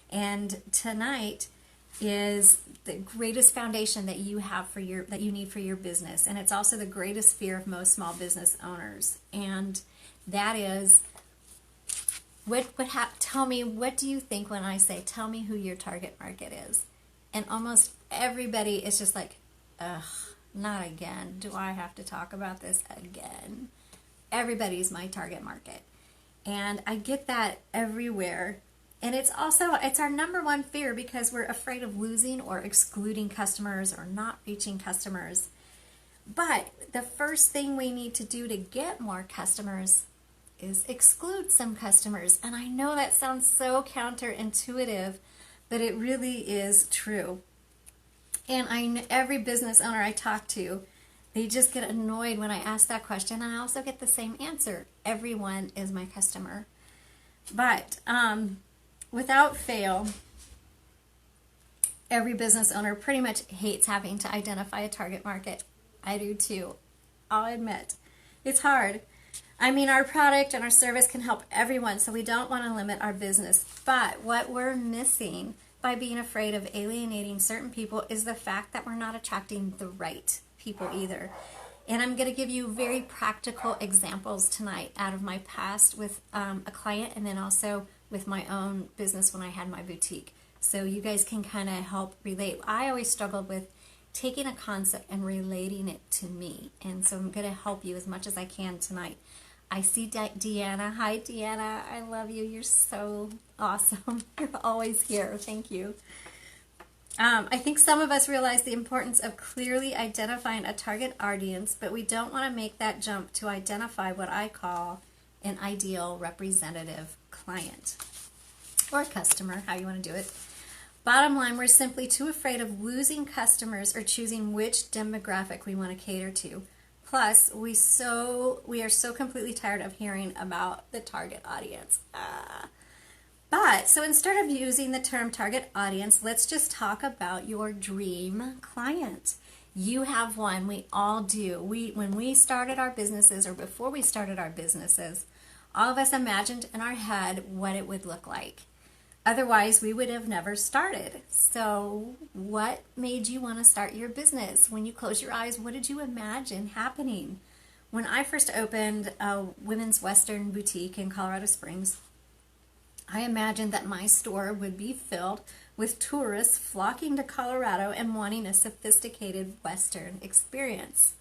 And tonight is the greatest foundation that you have for that you need for your business, and it's also the greatest fear of most small business owners. And that is, tell me, what do you think when I say, tell me who your target market is? And almost everybody is just like, ugh, not again. Do I have to talk about this again? Everybody's my target market. And I get that everywhere. And it's our number one fear, because we're afraid of losing or excluding customers or not reaching customers. But the first thing we need to do to get more customers is exclude some customers. And I know that sounds so counterintuitive, but it really is true. And every business owner I talk to, they just get annoyed when I ask that question. And I also get the same answer. Everyone is my customer. But without fail, every business owner pretty much hates having to identify a target market. I do too. I'll admit. It's hard. I mean, our product and our service can help everyone, so we don't want to limit our business. But what we're missing by being afraid of alienating certain people is the fact that we're not attracting the right people either. And I'm going to give you very practical examples tonight out of my past with a client, and then also with my own business when I had my boutique. So you guys can kind of help relate. I always struggled with taking a concept and relating it to me. And so I'm going to help you as much as I can tonight. I see Deanna. Hi, Deanna. I love you. You're so awesome. You're always here. Thank you. I think some of us realize the importance of clearly identifying a target audience, but we don't want to make that jump to identify what I call an ideal representative client or customer, how you want to do it. Bottom line, we're simply too afraid of losing customers or choosing which demographic we want to cater to. Plus, we are so completely tired of hearing about the target audience. So instead of using the term target audience, let's just talk about your dream client. You have one. We all do. When we started our businesses, or before we started our businesses, all of us imagined in our head what it would look like. Otherwise, we would have never started. So what made you want to start your business? When you close your eyes, what did you imagine happening? When I first opened a women's Western boutique in Colorado Springs, I imagined that my store would be filled with tourists flocking to Colorado and wanting a sophisticated Western experience.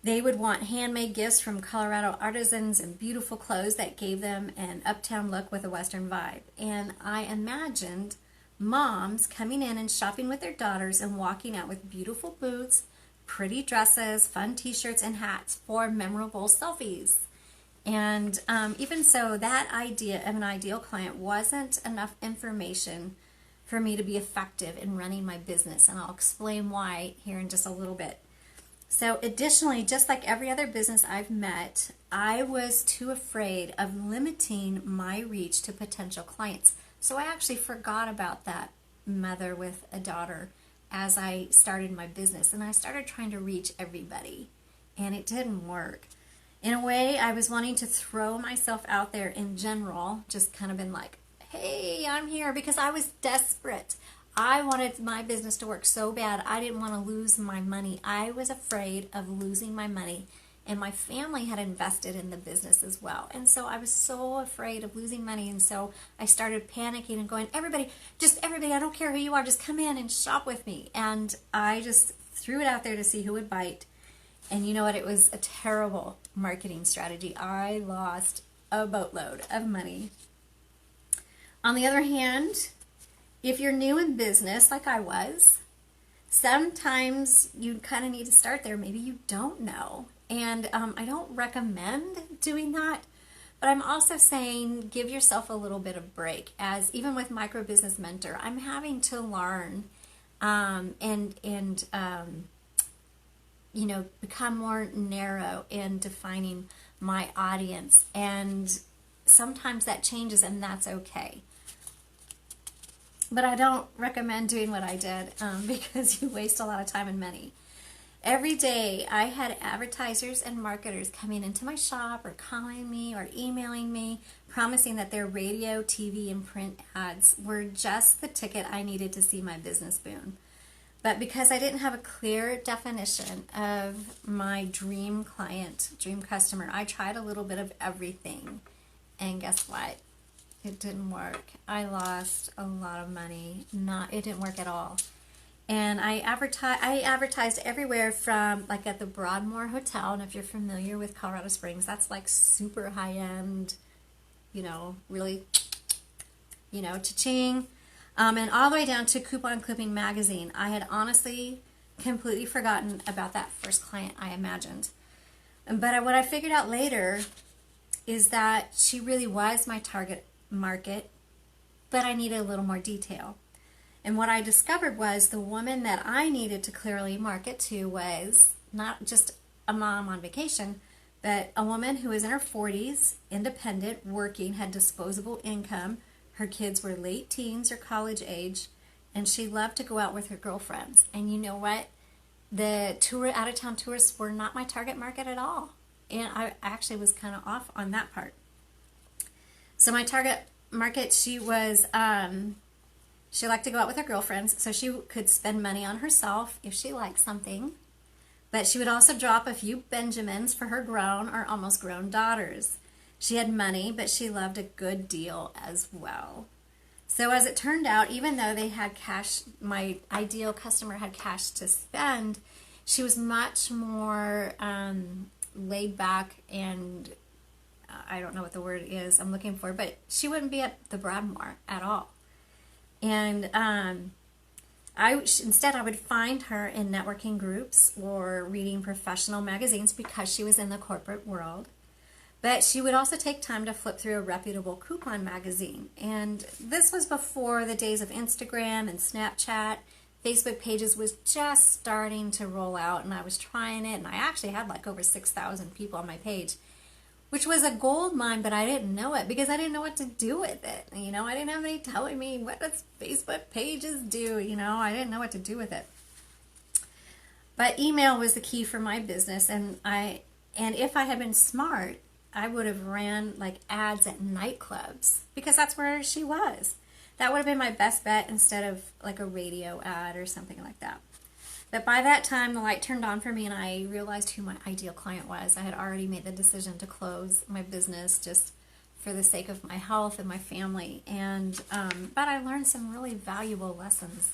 They would want handmade gifts from Colorado artisans and beautiful clothes that gave them an uptown look with a Western vibe. And I imagined moms coming in and shopping with their daughters and walking out with beautiful boots, pretty dresses, fun t-shirts, and hats for memorable selfies. And even so, that idea of an ideal client wasn't enough information for me to be effective in running my business. And I'll explain why here in just a little bit. So additionally, just like every other business I've met, I was too afraid of limiting my reach to potential clients. So I actually forgot about that mother with a daughter as I started my business. And I started trying to reach everybody. And it didn't work. In a way, I was wanting to throw myself out there in general, just kind of been like, hey, I'm here, because I was desperate. I wanted my business to work so bad. I didn't want to lose my money. I was afraid of losing my money, and my family had invested in the business as well. And so I was so afraid of losing money, and so I started panicking and going, everybody, I don't care who you are, just come in and shop with me. And I just threw it out there to see who would bite. And you know what? It was a terrible marketing strategy. I lost a boatload of money. On the other hand, if you're new in business, like I was, sometimes you kind of need to start there. Maybe you don't know. And I don't recommend doing that. But I'm also saying give yourself a little bit of break. As even with Microbusiness Mentor, I'm having to learn become more narrow in defining my audience. And sometimes that changes, and that's okay. But I don't recommend doing what I did because you waste a lot of time and money. Every day I had advertisers and marketers coming into my shop or calling me or emailing me, promising that their radio, TV, and print ads were just the ticket I needed to see my business boom. But because I didn't have a clear definition of my dream client, dream customer, I tried a little bit of everything. And guess what? It didn't work. I lost a lot of money. It didn't work at all. And I advertised everywhere from, like, at the Broadmoor Hotel, and if you're familiar with Colorado Springs, that's like super high-end, really, cha-ching. And all the way down to Coupon Clipping Magazine. I had honestly completely forgotten about that first client I imagined. But what I figured out later is that she really was my target market, but I needed a little more detail. And what I discovered was the woman that I needed to clearly market to was not just a mom on vacation, but a woman who was in her 40s, independent, working, had disposable income. Her kids were late teens or college age, and she loved to go out with her girlfriends. And you know what? The out-of-town tourists were not my target market at all. And I actually was kind of off on that part. So my target market, she liked to go out with her girlfriends, so she could spend money on herself if she liked something. But she would also drop a few Benjamins for her grown or almost grown daughters. She had money, but she loved a good deal as well. So as it turned out, even though they had cash, my ideal customer had cash to spend, she was much more laid back and I don't know what the word is I'm looking for, but she wouldn't be at the Broadmoor at all. And instead I would find her in networking groups or reading professional magazines because she was in the corporate world. But she would also take time to flip through a reputable coupon magazine. And this was before the days of Instagram and Snapchat. Facebook pages was just starting to roll out, and I was trying it, and I actually had like over 6,000 people on my page, which was a gold mine, but I didn't know it because I didn't know what to do with it. I didn't have anybody telling me what does Facebook pages do. I didn't know what to do with it. But email was the key for my business, and if I had been smart, I would have ran like ads at nightclubs because that's where she was. That would have been my best bet instead of like a radio ad or something like that. But by that time, the light turned on for me and I realized who my ideal client was. I had already made the decision to close my business just for the sake of my health and my family. But I learned some really valuable lessons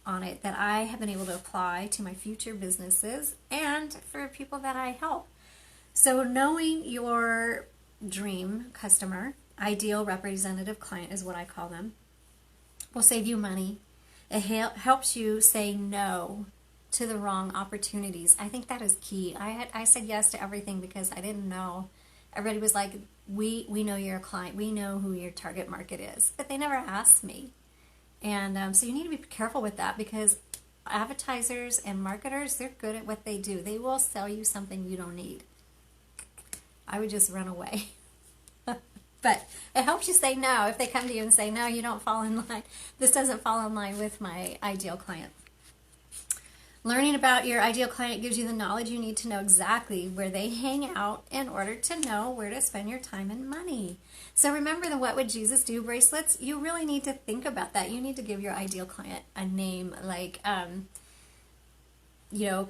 on it that I have been able to apply to my future businesses and for people that I help. So knowing your dream customer, ideal representative client is what I call them, will save you money. It helps you say no to the wrong opportunities. I think that is key. I said yes to everything because I didn't know. Everybody was like, we know you're a client. We know who your target market is. But they never asked me. And so you need to be careful with that because advertisers and marketers, they're good at what they do. They will sell you something you don't need. I would just run away. But it helps you say no. If they come to you and say, no, you don't fall in line. This doesn't fall in line with my ideal client. Learning about your ideal client gives you the knowledge you need to know exactly where they hang out in order to know where to spend your time and money. So remember the What Would Jesus Do bracelets? You really need to think about that. You need to give your ideal client a name like,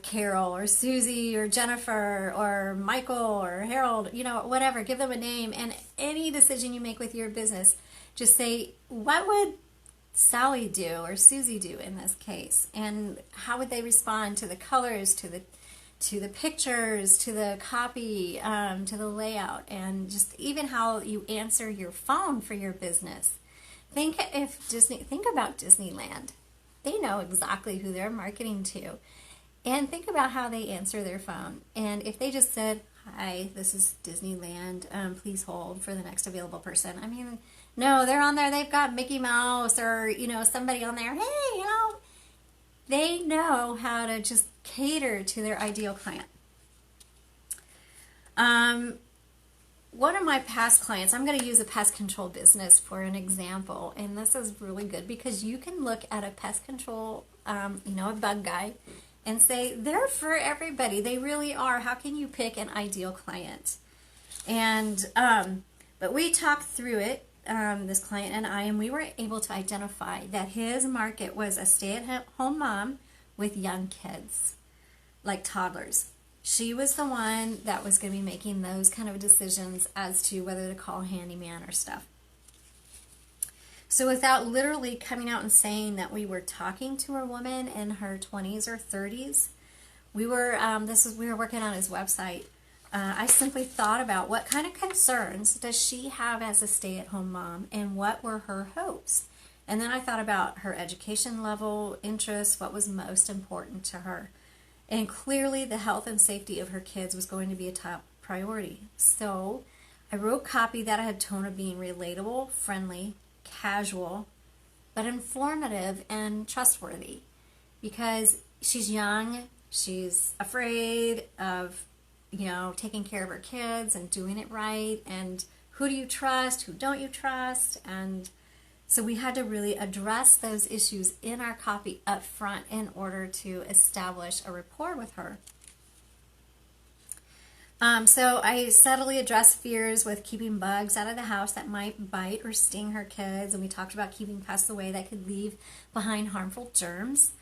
Carol or Susie or Jennifer or Michael or Harold, whatever. Give them a name, and any decision you make with your business, just say, what would Sally do or Susie do in this case? And how would they respond to the colors, to the pictures, to the copy, to the layout, and just even how you answer your phone for your business. Think about Disneyland. They know exactly who they're marketing to. And think about how they answer their phone. And if they just said, hi, this is Disneyland, please hold for the next available person. No, they're on there, they've got Mickey Mouse or, somebody on there. Hey, they know how to just cater to their ideal client. One of my past clients, I'm going to use a pest control business for an example. And this is really good because you can look at a pest control, a bug guy, and say they're for everybody. They really are. How can you pick an ideal client? And but we talked through it, this client and I, and we were able to identify that his market was a stay-at-home mom with young kids, like toddlers. She was the one that was going to be making those kind of decisions as to whether to call a handyman or stuff. So without literally coming out and saying that we were talking to a woman in her 20s or 30s, we were working on his website. I simply thought about what kind of concerns does she have as a stay-at-home mom and what were her hopes. And then I thought about her education level, interests, what was most important to her. And clearly the health and safety of her kids was going to be a top priority. So I wrote copy that had a tone of being relatable, friendly, casual, but informative and trustworthy. Because she's young, she's afraid of taking care of her kids and doing it right, and who do you trust, who don't you trust, and so we had to really address those issues in our copy up front in order to establish a rapport with her. So I subtly addressed fears with keeping bugs out of the house that might bite or sting her kids, and we talked about keeping pests away that could leave behind harmful germs.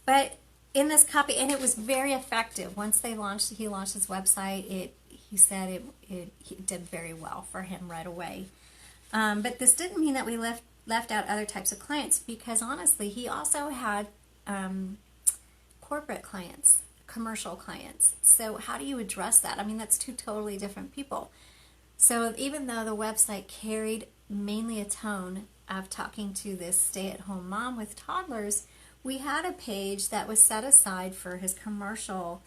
But in this copy, and it was very effective. Once he launched his website, he said it did very well for him right away. But this didn't mean that we left out other types of clients, because honestly, he also had corporate clients, commercial clients. So how do you address that? I mean, that's two totally different people. So even though the website carried mainly a tone of talking to this stay-at-home mom with toddlers, we had a page that was set aside for his commercial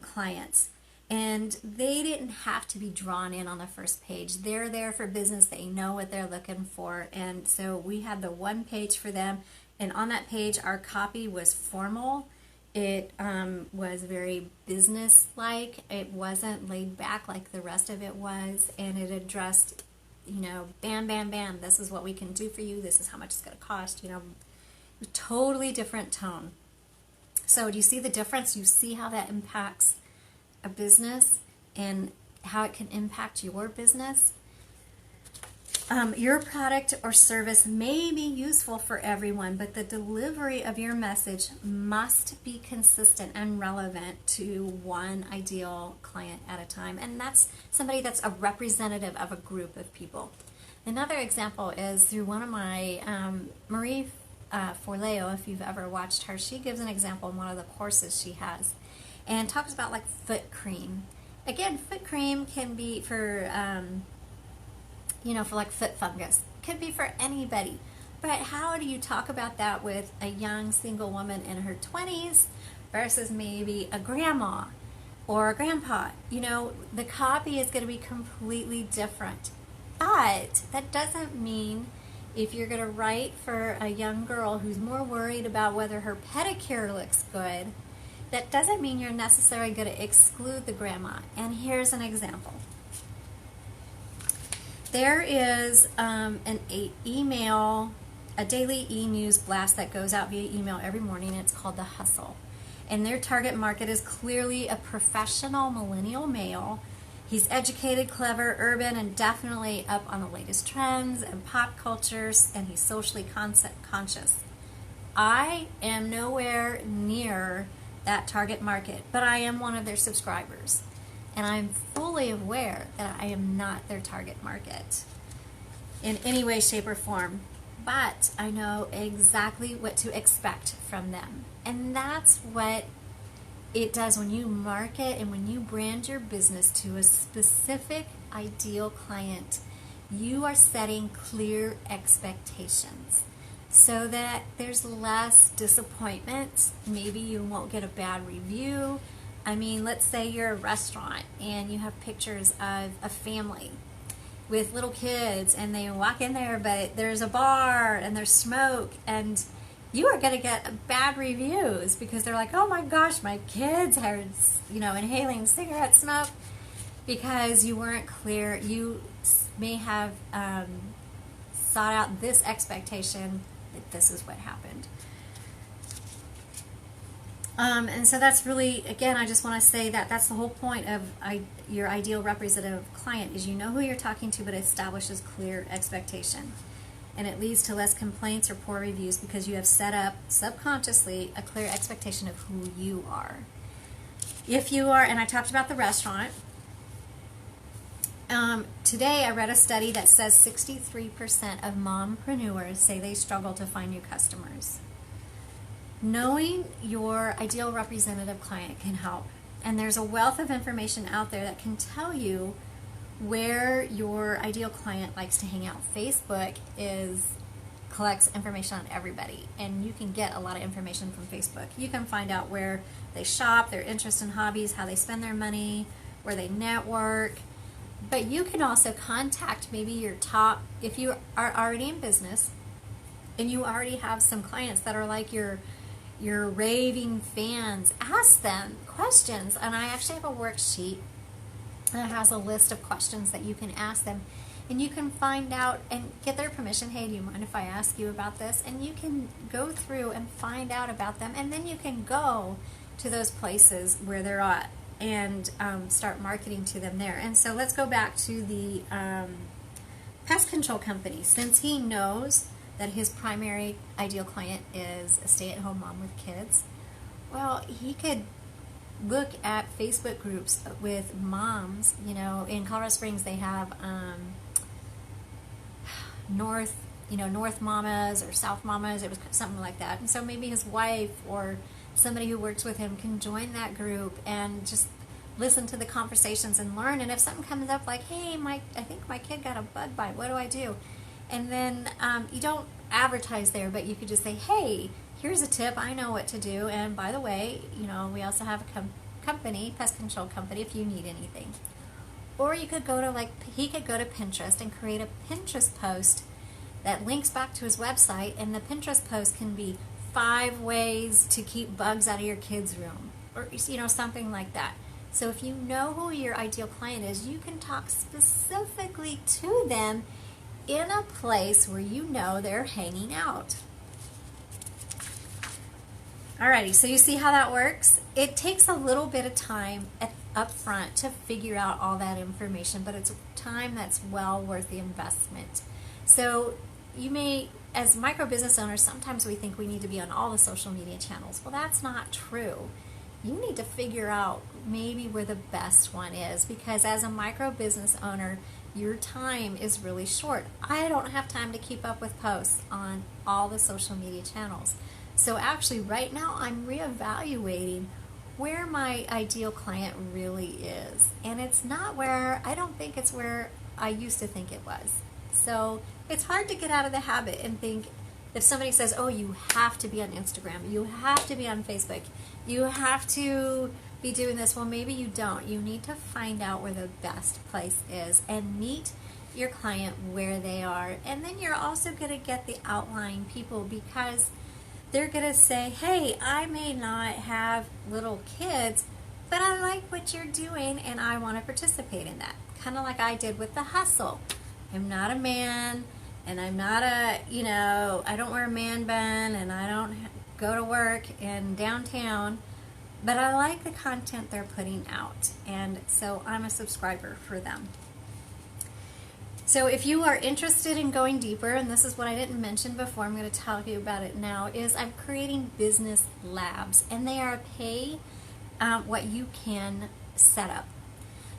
clients. And they didn't have to be drawn in on the first page. They're there for business. They know what they're looking for. And so we had the one page for them. And on that page, our copy was formal. It was very business-like. It wasn't laid back like the rest of it was. And it addressed, bam, bam, bam. This is what we can do for you. This is how much it's going to cost, Totally different tone. So do you see the difference? You see how that impacts a business and how it can impact your business? Your product or service may be useful for everyone, but the delivery of your message must be consistent and relevant to one ideal client at a time. And that's somebody that's a representative of a group of people. Another example is through one of my, Marie Forleo, if you've ever watched her, she gives an example in one of the courses she has and talks about like foot cream. Again, foot cream can be for, for like foot fungus. Could be for anybody. But how do you talk about that with a young single woman in her 20s versus maybe a grandma or a grandpa? The copy is going to be completely different. But that doesn't mean if you're going to write for a young girl who's more worried about whether her pedicure looks good, that doesn't mean you're necessarily going to exclude the grandma. And here's an example. There is a daily e-news blast that goes out via email every morning. And it's called The Hustle. And their target market is clearly a professional millennial male. He's educated, clever, urban, and definitely up on the latest trends and pop cultures, and he's socially conscious. I am nowhere near that target market, but I am one of their subscribers. And I'm fully aware that I am not their target market in any way, shape, or form. But I know exactly what to expect from them. And that's what it does when you market and when you brand your business to a specific ideal client. You are setting clear expectations so that there's less disappointment. Maybe you won't get a bad review. I mean, let's say you're a restaurant and you have pictures of a family with little kids and they walk in there, but there's a bar and there's smoke, and you are going to get bad reviews because they're like, oh my gosh, my kids are, inhaling cigarette smoke, because you weren't clear. You may have sought out this expectation that this is what happened. And so that's really, again, I just want to say that that's the whole point of your ideal representative client is you know who you're talking to, but it establishes clear expectation. And it leads to less complaints or poor reviews because you have set up subconsciously a clear expectation of who you are. If you are, and I talked about the restaurant, today I read a study that says 63% of mompreneurs say they struggle to find new customers. Knowing your ideal representative client can help. And there's a wealth of information out there that can tell you where your ideal client likes to hang out. Facebook collects information on everybody, and you can get a lot of information from Facebook. You can find out where they shop, their interests and hobbies, how they spend their money, where they network. But you can also contact maybe your top, if you are already in business and you already have some clients that are like your raving fans, ask them questions. And I actually have a worksheet that has a list of questions that you can ask them, and you can find out and get their permission. Hey, do you mind if I ask you about this? And you can go through and find out about them, and then you can go to those places where they're at and start marketing to them there. And so let's go back to the pest control company. Since he knows that his primary ideal client is a stay-at-home mom with kids, well, he could look at Facebook groups with moms. You know, in Colorado Springs they have North Mamas or South Mamas. It was something like that. And so maybe his wife or somebody who works with him can join that group and just listen to the conversations and learn. And if something comes up like, hey, I think my kid got a bug bite, what do I do? And then you don't advertise there, but you could just say, hey, here's a tip, I know what to do. And by the way, we also have a company, pest control company, if you need anything. Or you could go to he could go to Pinterest and create a Pinterest post that links back to his website, and the Pinterest post can be 5 ways to keep bugs out of your kid's room, or something like that. So if you know who your ideal client is, you can talk specifically to them in a place where you know they're hanging out. Alrighty, so you see how that works? It takes a little bit of time up front to figure out all that information, but it's time that's well worth the investment. So you may, as micro-business owners, sometimes we think we need to be on all the social media channels. Well, that's not true. You need to figure out maybe where the best one is, because as a micro-business owner, your time is really short. I don't have time to keep up with posts on all the social media channels. So actually right now I'm reevaluating where my ideal client really is. And it's not where, I don't think it's where I used to think it was. So it's hard to get out of the habit and think, if somebody says, oh, you have to be on Instagram, you have to be on Facebook, you have to be doing this. Well, maybe you don't. You need to find out where the best place is and meet your client where they are. And then you're also going to get the outlying people, because they're going to say, hey, I may not have little kids, but I like what you're doing and I want to participate in that. Kind of like I did with the hustle. I'm not a man, and I'm not I don't wear a man bun, and I don't go to work in downtown, but I like the content they're putting out, and so I'm a subscriber for them. So if you are interested in going deeper, and this is what I didn't mention before, I'm going to tell you about it now, is I'm creating business labs, and they are pay what you can set up.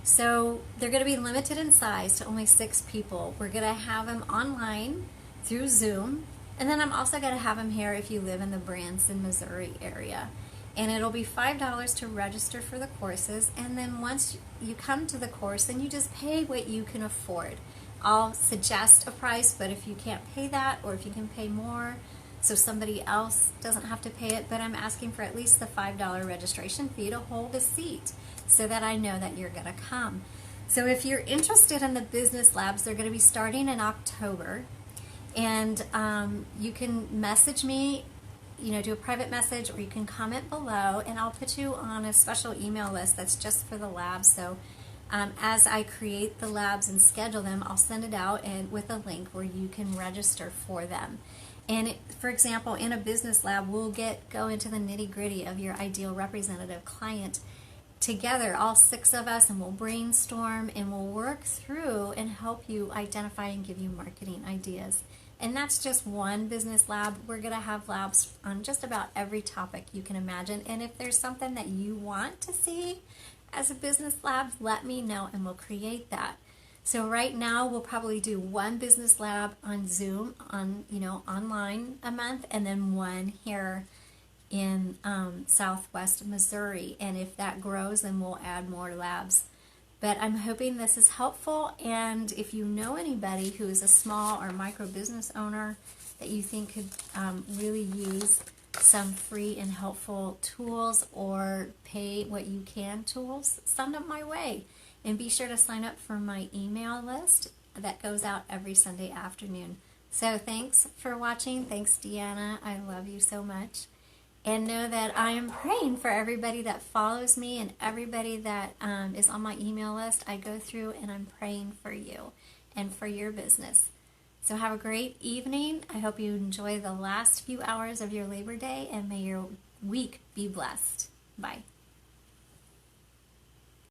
So they're going to be limited in size to only 6 people. We're going to have them online through Zoom, and then I'm also going to have them here if you live in the Branson, Missouri area. And it'll be $5 to register for the courses, and then once you come to the course, then you just pay what you can afford. I'll suggest a price, but if you can't pay that, or if you can pay more, so somebody else doesn't have to pay it, but I'm asking for at least the $5 registration fee to hold a seat so that I know that you're going to come. So if you're interested in the business labs, they're going to be starting in October, and you can message me, do a private message, or you can comment below, and I'll put you on a special email list that's just for the labs. So as I create the labs and schedule them, I'll send it out and with a link where you can register for them. And for example, in a business lab, we'll go into the nitty gritty of your ideal representative client together, all 6 of us, and we'll brainstorm and we'll work through and help you identify and give you marketing ideas. And that's just one business lab. We're going to have labs on just about every topic you can imagine. And if there's something that you want to see as a business lab, let me know and we'll create that. So right now we'll probably do one business lab on Zoom, online a month, and then one here in Southwest Missouri. And if that grows, then we'll add more labs. But I'm hoping this is helpful, and if you know anybody who is a small or micro business owner that you think could really use some free and helpful tools or pay what you can tools, send them my way. And be sure to sign up for my email list that goes out every Sunday afternoon. So thanks for watching. Thanks, Deanna. I love you so much. And know that I am praying for everybody that follows me and everybody that is on my email list. I go through and I'm praying for you and for your business. So have a great evening. I hope you enjoy the last few hours of your Labor Day, and may your week be blessed. Bye.